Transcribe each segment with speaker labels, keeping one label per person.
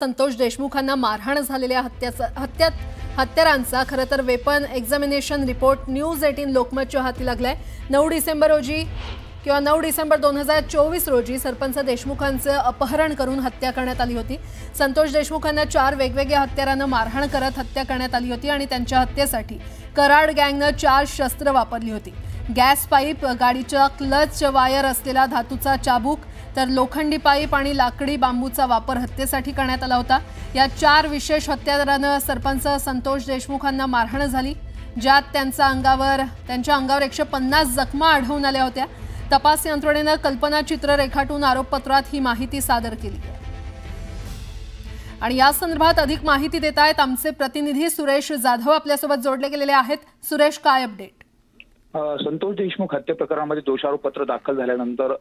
Speaker 1: संतोष देशमुखांना मारहाण झालेल्या हत्यारांचा खरं तर वेपन एक्झामिनेशन रिपोर्ट न्यूज 18 लोकमतच्या हाती लागलाय। 9 डिसेंबर 2024 रोजी सरपंच देशमुखांचे अपहरण करून हत्या करण्यात आली होती। संतोष देशमुखांना 4 वेगवेगळ्या हत्यारांना मारहाण करत हत्या करण्यात आली होती आणि त्यांच्या हत्येसाठी कराड गँगने 4 शस्त्र वापरली होती। गॅस पाईप, गाडीच्या क्लच वायर असलेला धातूचा चाबूक, तर लोखंडी पाईप आणि लाकडी बांबूचा वापर हत्येसाठी करण्यात आला होता। या 4 विशेष हत्यारांना सरपंच संतोष देशमुखांना मारहाण झाली, ज्यात त्यांच्या अंगावर 150 जखमा आढळून आल्या होत्या। तपास यंत्रणेने कल्पनाचित्र रेखाटून आरोपपत्रात ही माहिती सादर केली आहे। आणि या संदर्भात अधिक माहिती देत आहेत आमचे प्रतिनिधी सुरेश जाधव आपल्यासोबत जोडले गेलेले आहेत। सुरेश, काय अपडेट?
Speaker 2: संतोष देशमुख हत्या प्रकरणामध्ये दोषारोपपत्र दाखल झाल्यानंतर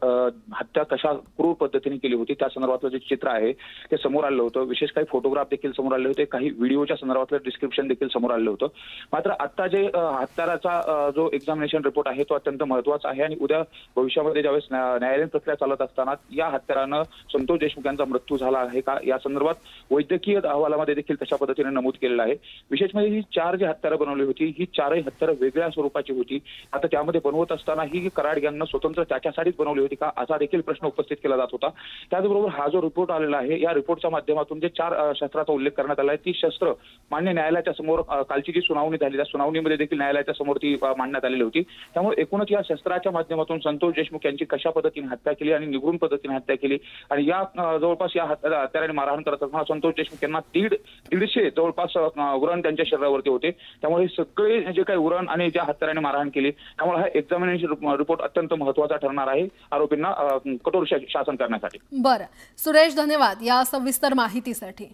Speaker 2: हत्या कशा क्रूर पद्धतीने केली होती त्या संदर्भातलं जे चित्र आहे ते समोर आलं होतं। विशेष काही फोटोग्राफ देखील समोर आले होते, काही व्हिडिओच्या संदर्भातलं डिस्क्रिप्शन देखील समोर आलं होतं। मात्र आता जे हत्याराचा जो एक्झामिनेशन रिपोर्ट आहे तो अत्यंत महत्त्वाचा आहे आणि उद्या भविष्यामध्ये ज्यावेळेस न्यायालयीन प्रक्रिया चालत असताना या हत्यारानं संतोष देशमुख यांचा मृत्यू झाला आहे का या संदर्भात वैद्यकीय अहवालामध्ये देखील तशा पद्धतीने नमूद केलेलं आहे। विशेष म्हणजे ही 4 जी हत्यारं बनवली होती ही 4ही हत्यारं वेगळ्या स्वरूपाची होती। आता त्यामध्ये बनवत असताना ही कराड गँगनं स्वतंत्र त्याच्यासाठीच बनवली होती का असा देखील प्रश्न उपस्थित केला जात होता। त्याचबरोबर हा जो रिपोर्ट आलेला आहे या रिपोर्टच्या माध्यमातून जे 4 शस्त्राचा उल्लेख करण्यात आला आहे ती शस्त्र मान्य न्यायालयाच्या समोर कालची जी सुनावणी झाली त्या सुनावणीमध्ये देखील न्यायालयाच्या समोर ती मांडण्यात आलेली होती। त्यामुळे एकूणच या शस्त्राच्या माध्यमातून संतोष देशमुख यांची कशा पद्धतीने हत्या केली आणि निगूढ पद्धतीने हत्या केली आणि या जवळपास या हत्याराने मारहाण करत असताना संतोष देशमुख यांना 150 जवळपास उरण त्यांच्या शरीरावरती होते। त्यामुळे सगळे जे काही उरण आणि ज्या हत्याराने मारहाण केली त्यामुळे हा एक्झामिनेशन रिपोर्ट अत्यंत महत्त्वाचा ठरणार आहे आरोपींना कठोर शासन करण्यासाठी।
Speaker 1: बरं सुरेश, धन्यवाद या सविस्तर माहितीसाठी।